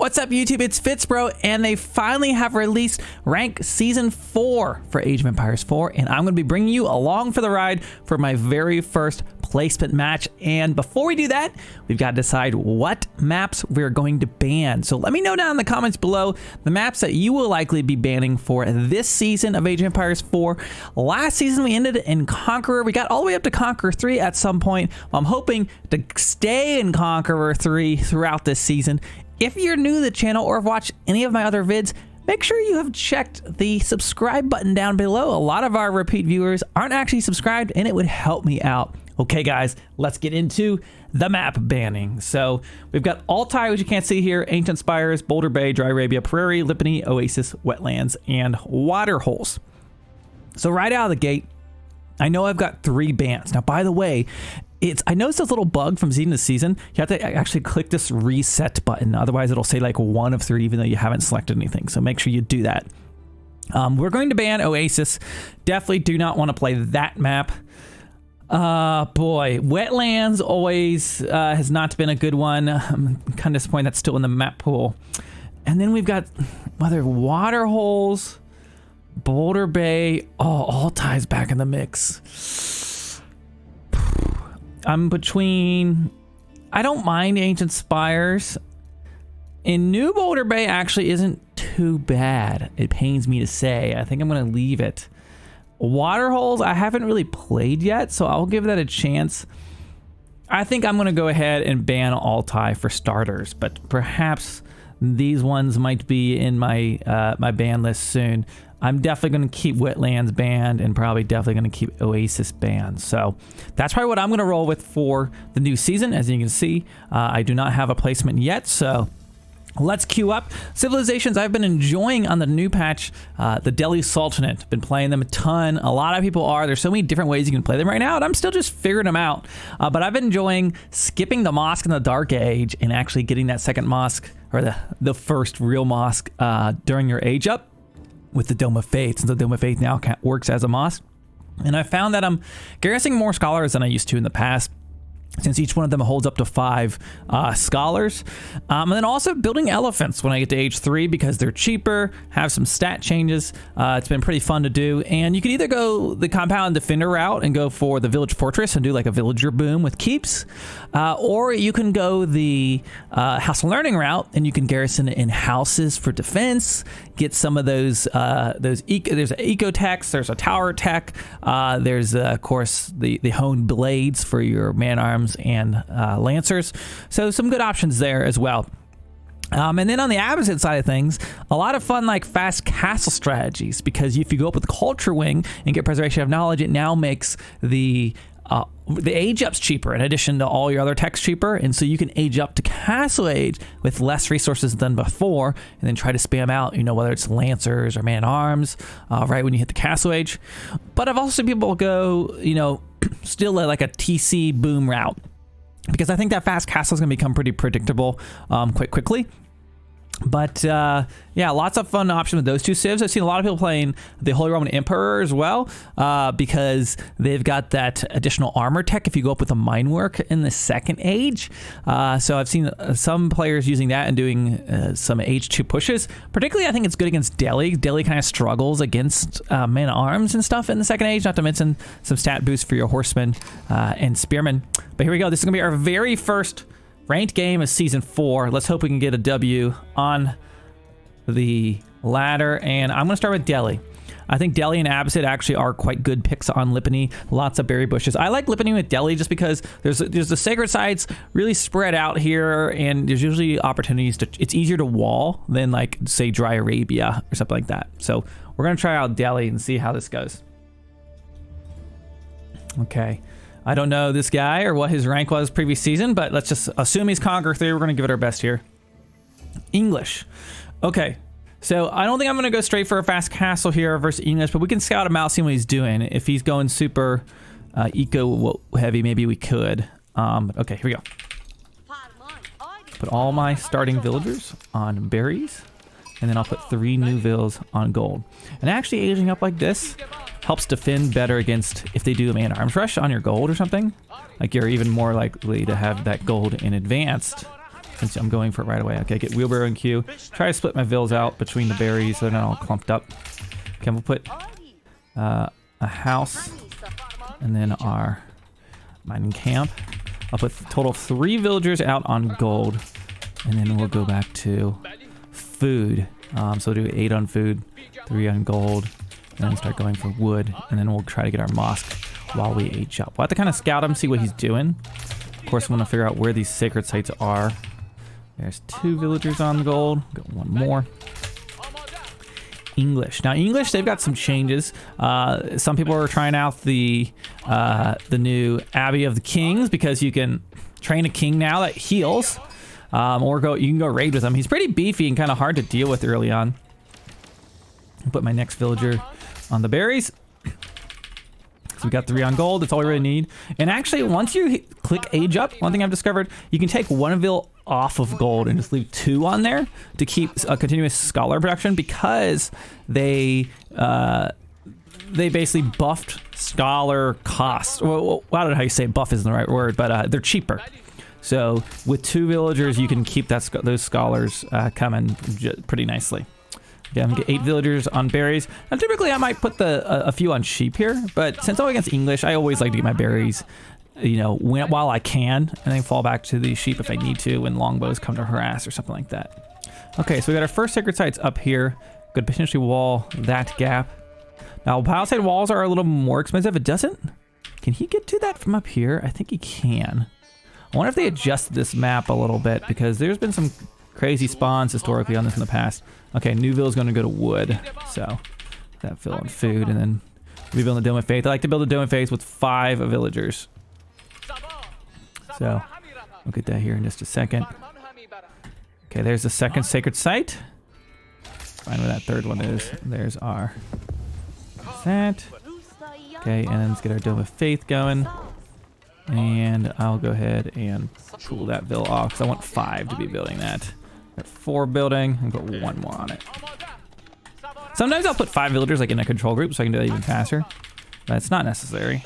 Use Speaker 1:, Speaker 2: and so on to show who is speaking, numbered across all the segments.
Speaker 1: What's up, YouTube? It's FitzBro, and they finally have released Rank Season 4 for Age of Empires 4, and I'm going to be bringing you along for the ride for my very first placement match. And before we do that, we've got to decide what maps we're going to ban. So let me know down in the comments below the maps that you will likely be banning for this season of Age of Empires 4. Last season, we ended in Conqueror. We got all the way up to Conqueror 3 at some point. I'm hoping to stay in Conqueror 3 throughout this season. If you're new to the channel or have watched any of my other vids, make sure you have checked the subscribe button down below. A lot of our repeat viewers aren't actually subscribed, and it would help me out. Okay, guys, let's get into the map banning. So we've got Altai, which you can't see here, Ancient Spires, Boulder Bay, Dry Arabia, Prairie, Lipany, Oasis, Wetlands, and Water Holes. So right out of the gate, I know I've got 3 bans. Now, by the way, I noticed this little bug from season to season. You have to actually click this reset button. Otherwise, it'll say like 1 of 3, even though you haven't selected anything. So make sure you do that. We're going to ban Oasis. Definitely do not want to play that map. Boy, Wetlands always has not been a good one. I'm kind of disappointed that's still in the map pool. And then we've got Water Holes, Boulder Bay. Oh, Altai's back in the mix. I'm between, I don't mind Ancient Spires. And New Boulder Bay actually isn't too bad. It pains me to say. I think I'm going to leave it. Water Holes, I haven't really played yet, so I'll give that a chance. I think I'm going to go ahead and ban Altai for starters, but perhaps these ones might be in my my ban list soon. I'm definitely going to keep Wetlands banned and probably definitely going to keep Oasis banned. So that's probably what I'm going to roll with for the new season. As you can see, I do not have a placement yet, so let's queue up civilizations I've been enjoying on the new patch. The Delhi Sultanate, been playing them a ton. A lot of people are. There's so many different ways you can play them right now, and I'm still just figuring them out. But I've been enjoying skipping the mosque in the Dark Age and actually getting that second mosque, or the first real mosque during your age up with the Dome of Faith, since the Dome of Faith now works as a mosque. And I found that I'm garrisoning more scholars than I used to in the past, since each one of them holds up to 5 scholars. And then also building elephants when I get to age 3 because they're cheaper, have some stat changes. It's been pretty fun to do. And you can either go the compound defender route and go for the village fortress and do like a villager boom with keeps, or you can go the house of learning route and you can garrison in houses for defense, get some of there's an eco techs, there's a tower tech, there's of course the honed blades for your man arms and lancers, so some good options there as well. And then on the opposite side of things, a lot of fun like fast castle strategies, because if you go up with the culture wing and get preservation of knowledge, it now makes the age ups cheaper in addition to all your other techs cheaper, and so you can age up to castle age with less resources than before, and then try to spam out, whether it's lancers or man arms right when you hit the castle age. But I've also seen people go, still like a TC boom route, because I think that fast castle is going to become pretty predictable quite quickly. But yeah, lots of fun options with those 2 civs. I've seen a lot of people playing the Holy Roman Emperor as well, because they've got that additional armor tech if you go up with a mine work in the second age. So I've seen some players using that and doing some age 2 pushes. Particularly, I think it's good against Delhi. Delhi kind of struggles against men arms and stuff in the second age, not to mention some stat boost for your horsemen and spearmen. But here we go. This is going to be our very first ranked game of season 4. Let's hope we can get a W on the ladder. And I'm going to start with Delhi. I think Delhi and Abbasid actually are quite good picks on Lipany. Lots of berry bushes. I like Lipany with Delhi just because there's the sacred sites really spread out here, and there's usually opportunities to. It's easier to wall than like say Dry Arabia or something like that. So we're going to try out Delhi and see how this goes. Okay. I don't know this guy or what his rank was previous season, but let's just assume he's Conqueror 3. We're going to give it our best here. English. Okay, so I don't think I'm going to go straight for a fast castle here versus English, but we can scout him out, see what he's doing. If he's going super eco heavy, maybe we could. Okay, here we go. Put all my starting villagers on berries, and then I'll put 3 new villas on gold. And actually aging up like this helps defend better against if they do a man arms rush on your gold or something. Like you're even more likely to have that gold in advanced since I'm going for it right away. Okay, get wheelbarrow in queue. Try to split my vills out between the berries so they're not all clumped up. Okay, we'll put a house and then our mining camp. I'll put a total of 3 villagers out on gold, and then we'll go back to food. So we'll do 8 on food, 3 on gold, and then start going for wood, and then we'll try to get our mosque while we age up. We'll have to kind of scout him, see what he's doing. Of course, we want to figure out where these sacred sites are. There's 2 villagers on gold. Got 1 more. English. Now, English, they've got some changes. Some people are trying out the new Abbey of the Kings because you can train a king now that heals, or you can go raid with him. He's pretty beefy and kind of hard to deal with early on. I'll put my next villager on the berries. So we got 3 on gold. That's all we really need. And actually, once you click age up, one thing I've discovered, you can take 1 vill off of gold and just leave 2 on there to keep a continuous scholar production, because they basically buffed scholar costs. Well, I don't know how you say buff isn't the right word, but they're cheaper. So with 2 villagers, you can keep those scholars coming pretty nicely. Okay, I'm gonna get 8 villagers on berries. Now, typically, I might put a few on sheep here, but since I'm against English, I always like to get my berries, you know, while I can, and then fall back to the sheep if I need to when longbows come to harass or something like that. Okay, so we got our first sacred sites up here. Could potentially wall that gap. Now, palisade walls are a little more expensive. It doesn't. Can he get to that from up here? I think he can. I wonder if they adjusted this map a little bit, because there's been some crazy spawns historically on this in the past. Okay, Newville is going to go to wood, so that fill on food, and then we build a Dome of Faith. I like to build a Dome of Faith with 5 villagers. So we'll get that here in just a second. Okay, there's the second sacred site. Find where that third one is. There's our that. Okay, and then let's get our Dome of Faith going. And I'll go ahead and pull that bill off because I want 5 to be building that. Got 4 building and put 1 more on it. Sometimes I'll put 5 villagers like in a control group so I can do that even faster, but it's not necessary.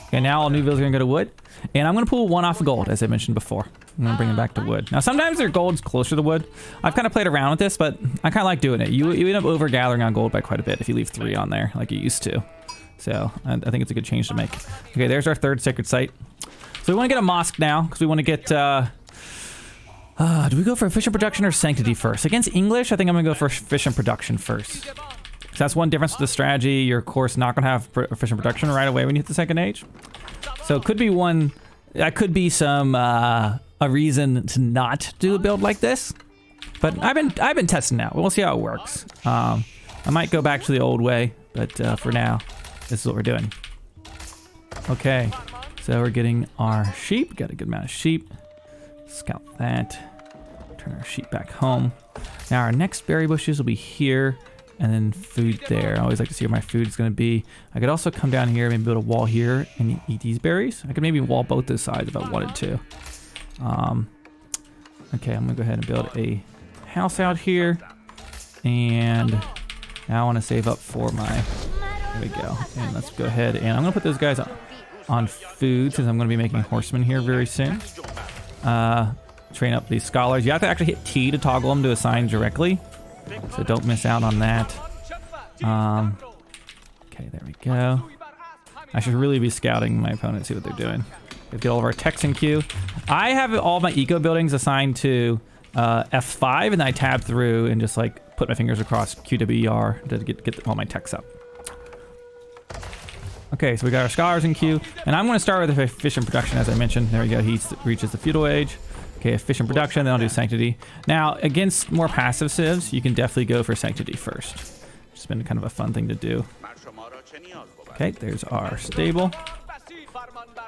Speaker 1: Okay, now all new villagers are gonna go to wood, and I'm gonna pull 1 off of gold as I mentioned before. I'm gonna bring it back to wood. Now sometimes their gold's closer to wood. I've kind of played around with this, but I kind of like doing it. You end up over gathering on gold by quite a bit if you leave 3 on there like you used to. So I think it's a good change to make. Okay, there's our 3rd sacred site. So we want to get a mosque now because we want to get. Do we go for efficient production or sanctity first? Against English, I think I'm gonna go for efficient production first. So that's one difference with the strategy. You're of course not gonna have efficient production right away when you hit the 2nd age. So it could be one. That could be some a reason to not do a build like this. But I've been testing out. We'll see how it works. I might go back to the old way, but for now, this is what we're doing. Okay, so we're getting our sheep. Got a good amount of sheep. Scout that. Turn our sheep back home. Now our next berry bushes will be here, and then food there. I always like to see where my food is going to be. I could also come down here, maybe build a wall here, and eat these berries. I could maybe wall both those sides if I wanted to. Okay, I'm going to go ahead and build a house out here, and now I want to save up for my. There we go. And let's go ahead and I'm going to put those guys on food since I'm going to be making horsemen here very soon. Train up these scholars. You have to actually hit T to toggle them to assign directly, so don't miss out on that. Okay, there we go. I should really be scouting my opponent, see what they're doing. We get all of our techs in queue. I have all my eco buildings assigned to F5, and then I tab through and just like put my fingers across QWER to get all my techs up. Okay, so we got our scholars in queue, and I'm going to start with efficient production, as I mentioned. There we go, he reaches the feudal age. Okay, efficient production, then I'll do sanctity. Now, against more passive civs, you can definitely go for sanctity first. It's been kind of a fun thing to do. Okay, there's our stable.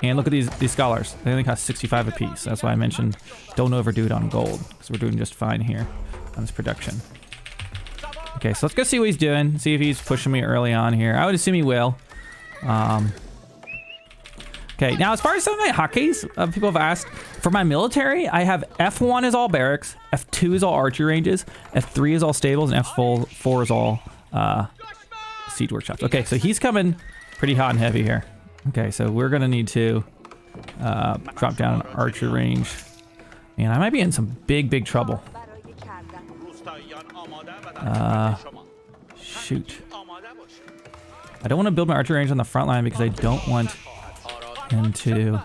Speaker 1: And look at these scholars. They only cost 65 apiece. That's why I mentioned don't overdo it on gold, because we're doing just fine here on this production. Okay, so let's go see what he's doing, see if he's pushing me early on here. I would assume he will. Okay, now as far as some of my hotkeys, people have asked, for my military, I have F1 is all barracks, F2 is all archery ranges, F3 is all stables, and F4 is all siege workshops. Okay, so he's coming pretty hot and heavy here. Okay, so we're gonna need to drop down an archer range Man, I might be in some big trouble. Shoot. I don't want to build my archery range on the front line because I don't want him to...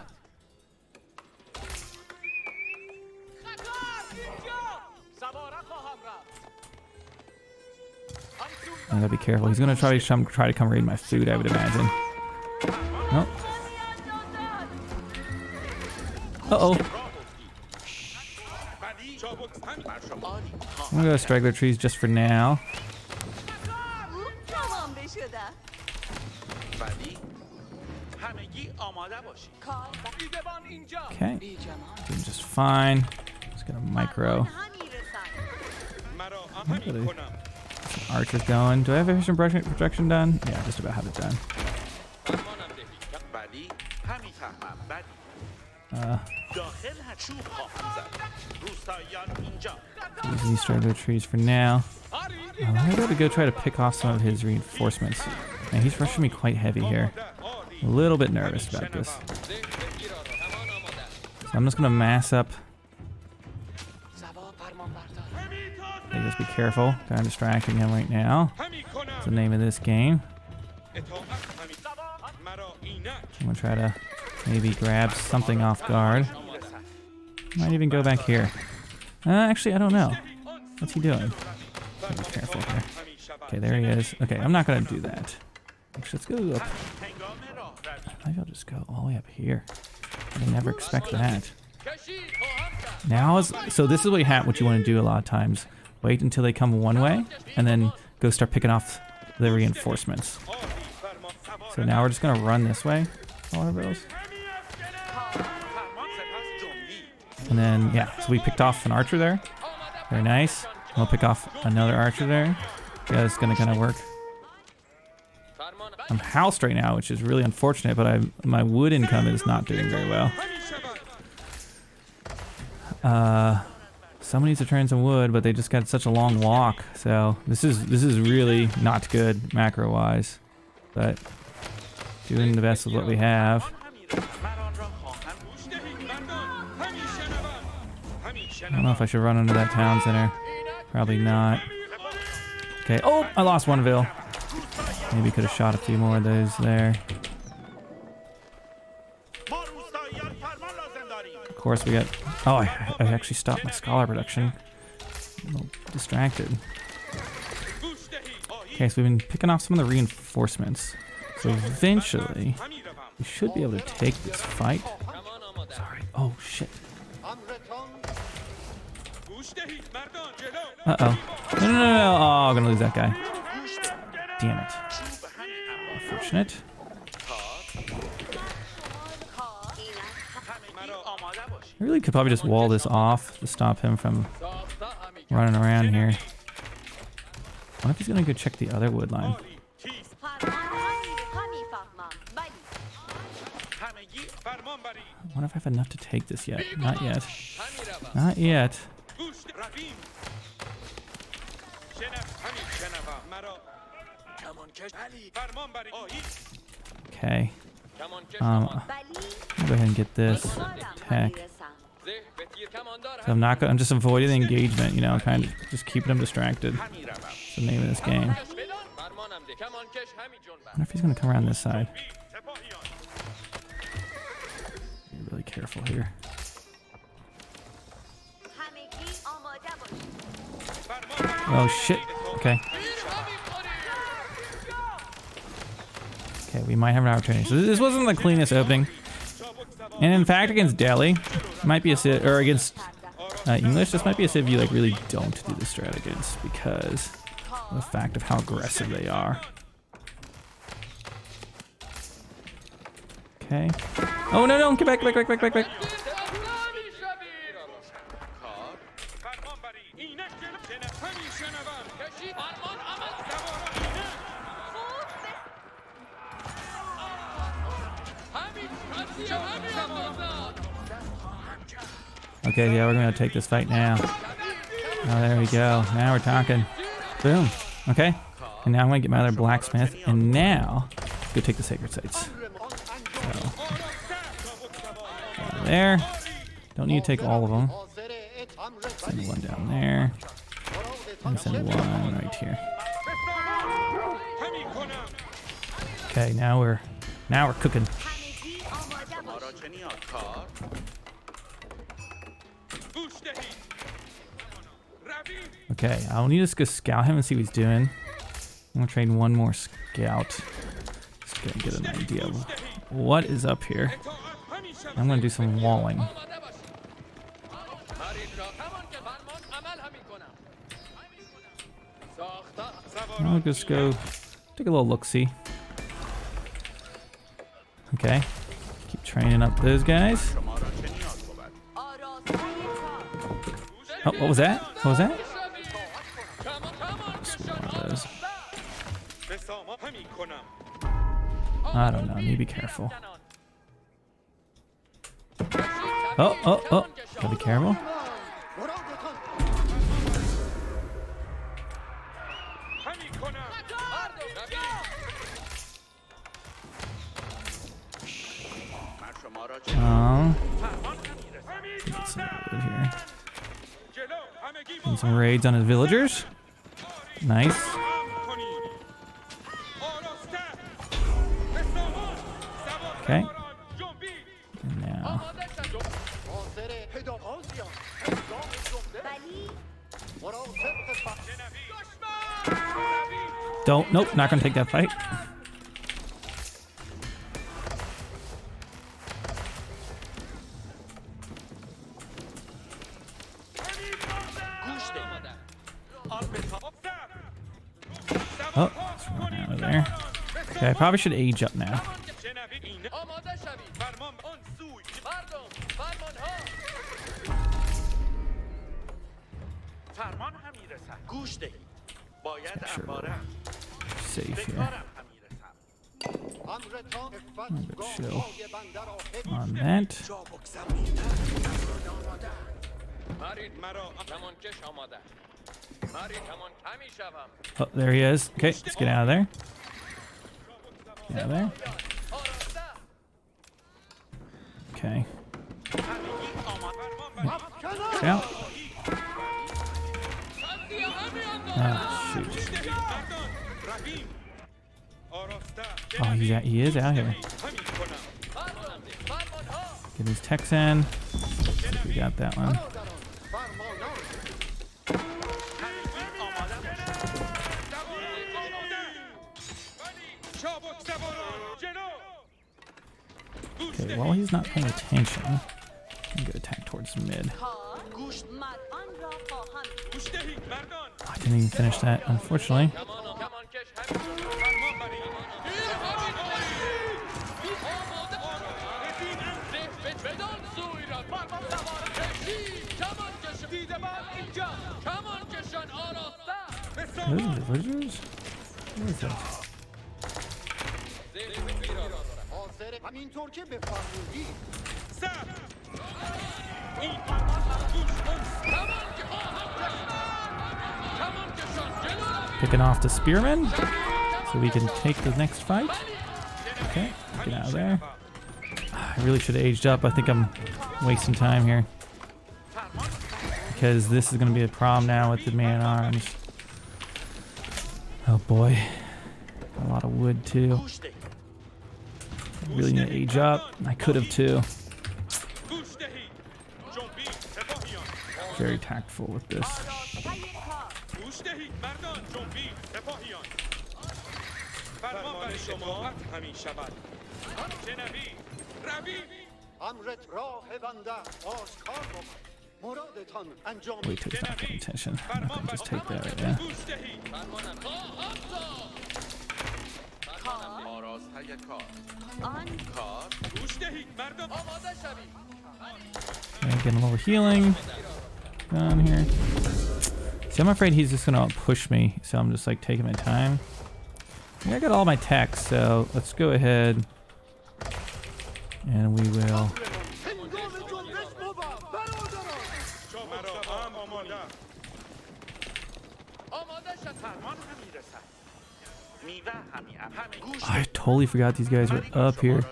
Speaker 1: I gotta be careful. He's gonna try to come raid my food, I would imagine. Nope. Uh-oh. I'm gonna go straggler trees just for now. Okay. Doing just fine. Just gonna micro. Some archers going. Do I have efficient projection done? Yeah, just about have it done. Using these straggler trees for now. I'm going to go try to pick off some of his reinforcements. Man, he's rushing me quite heavy here. A little bit nervous about this. So I'm just going to mass up. Okay, just be careful. Kind of distracting him right now. That's the name of this game. I'm going to try to maybe grab something off guard. Might even go back here. Actually, I don't know. What's he doing? Be careful here. Okay, there he is. Okay, I'm not going to do that. Actually, let's go up. Maybe I'll just go all the way up here. I didn't never expect that. Now is... So this is what you want to do a lot of times. Wait until they come one way, and then go start picking off the reinforcements. So now we're just going to run this way. All our bills. And then, yeah, so we picked off an archer there. Very nice. We'll pick off another archer there. Yeah, it's going to kind of work. I'm housed right now, which is really unfortunate, but my wood income is not doing very well. Someone needs to turn some wood, but they just got such a long walk. So this is really not good macro-wise. But doing the best with what we have. I don't know if I should run into that town center. Probably not. Okay. Oh, I lost one Ville. Maybe could have shot a few more of those there. Of course, we got... Oh, I actually stopped my scholar production. I'm a little distracted. Okay, so we've been picking off some of the reinforcements. So eventually, we should be able to take this fight. Sorry. Oh, shit. Uh-oh. No. Oh, I'm gonna lose that guy. Damn it. Unfortunate. I really could probably just wall this off to stop him from running around here. What if he's gonna go check the other wood line? I wonder if I have enough to take this yet. Not yet. Not yet. Okay. I'll go ahead and get this tech. So I'm just avoiding the engagement, you know, trying to just keep them distracted. That's the name of this game. I wonder if he's gonna come around this side. Be really careful here. Oh shit. Okay. Okay, we might have an opportunity. So this wasn't the cleanest opening. And in fact, against Delhi, might be a civ, or against English, this might be a civ you like really don't do the strat against because of the fact of how aggressive they are. Okay. Oh no, get back. Okay, yeah, we're gonna take this fight now. Oh, there we go. Now we're talking. Boom. Okay. And now I'm gonna get my other blacksmith, and now go take the sacred sites. So, there. Don't need to take all of them. Send one down there. And send one right here. Okay, now we're cooking. Okay, I'll need to go scout him and see what he's doing. I'm gonna train one more scout. Just gonna get an idea of what is up here. I'm gonna do some walling. I'll just go take a little look-see. Okay, keep training up those guys. Oh, what was that? What was that? I don't know. Need to be careful. Oh. Gotta be careful. Get some wood here. And some raids on his villagers. Nice. Okay. And now. Nope, not gonna take that fight. Oh, let's run out of there. Okay, I probably should age up now. Make sure we're safe here. I'm gonna chill on that. Oh, there he is. Okay, let's get out of there. Get out of there. Okay. Watch out. Ah, shoot. Oh, he is out here. Get his techs in. We got that one. Okay, while he's not paying attention, I'm gonna attack towards mid. Oh, I didn't even finish that, unfortunately. Those are the villagers? What is that? Picking off the spearmen so we can take the next fight. Okay, get out of there. I really should have aged up. I think I'm wasting time here because this is going to be a problem now with the man-at-arms. Oh boy, got a lot of wood too. Really need to age up. I could have too. Very tactful with this. Wait till he's not paying attention. I'm not gonna just take that right now. Okay, getting a little healing down here. See, I'm afraid he's just gonna push me, so I'm just like taking my time. Yeah, I got all my techs, so let's go ahead and we will. I totally forgot these guys were up here.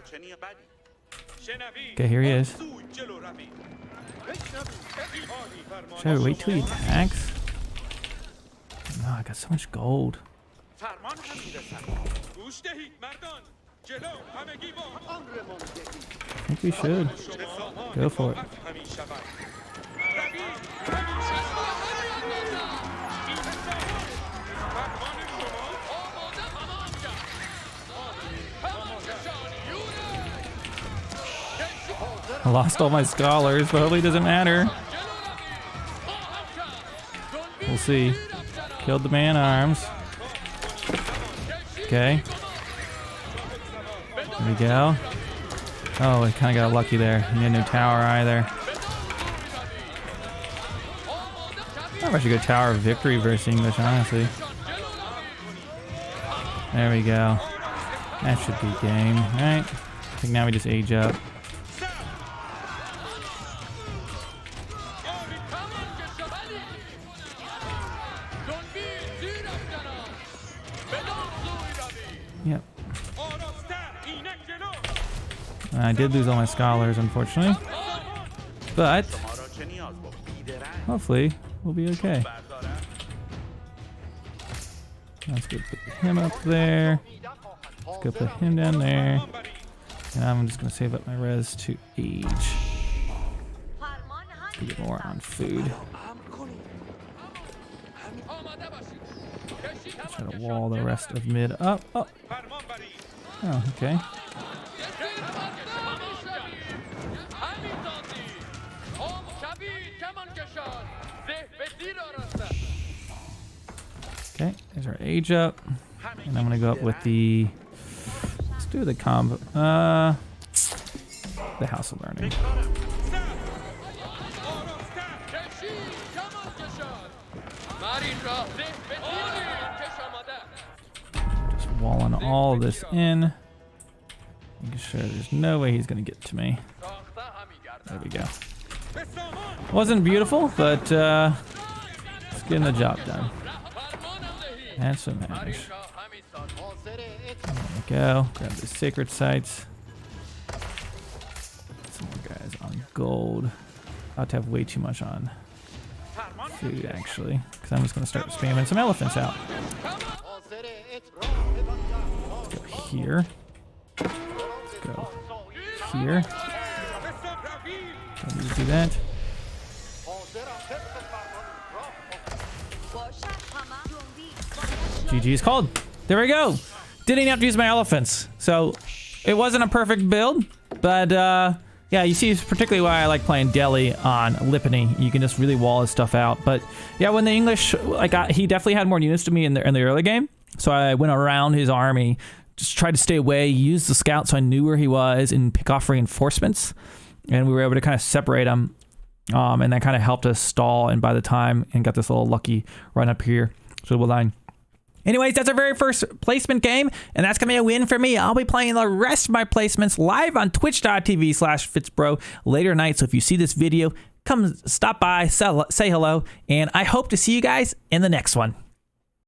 Speaker 1: Okay, here he is. Should I wait till he attacks? No, I got so much gold. I think we should. Go for it. I lost all my scholars, but hopefully it doesn't matter. We'll see. Killed the man-arms. Okay. There we go. Oh, I kind of got lucky there. He had no tower either. I think I should go Tower of Victory versus English, honestly. There we go. That should be game, right? I think now we just age up. Yep. I did lose all my scholars, unfortunately. But hopefully we'll be okay. Let's go put him up there. Let's go put him down there. And I'm just going to save up my res to age. To get more on food. Try to wall the rest of mid up. Oh, oh okay. Okay, there's our age up. And I'm gonna go up with the, let's do the combo, the House of Learning. Just walling all of this in. Making sure there's no way he's gonna get to me. There we go. Wasn't beautiful, but it's getting the job done. That's what matters. There we go. Grab the sacred sites. Some more guys on gold. About to have way too much on food, actually, because I'm just going to start spamming some elephants out. Let's go here. Let's go here. Don't need to do that. GG's called. There we go. Didn't even have to use my elephants. So it wasn't a perfect build, but yeah, you see particularly why I like playing Delhi on Lipany. You can just really wall his stuff out. But yeah, when the English, he definitely had more units to me in the early game. So I went around his army, just tried to stay away, used the scout so I knew where he was, and pick off reinforcements. And we were able to kind of separate them. And that kind of helped us stall and by the time and got this little lucky run up here to the line. Anyways, that's our very first placement game, and that's going to be a win for me. I'll be playing the rest of my placements live on twitch.tv/FitzBro later tonight. So if you see this video, come stop by, say hello, and I hope to see you guys in the next one.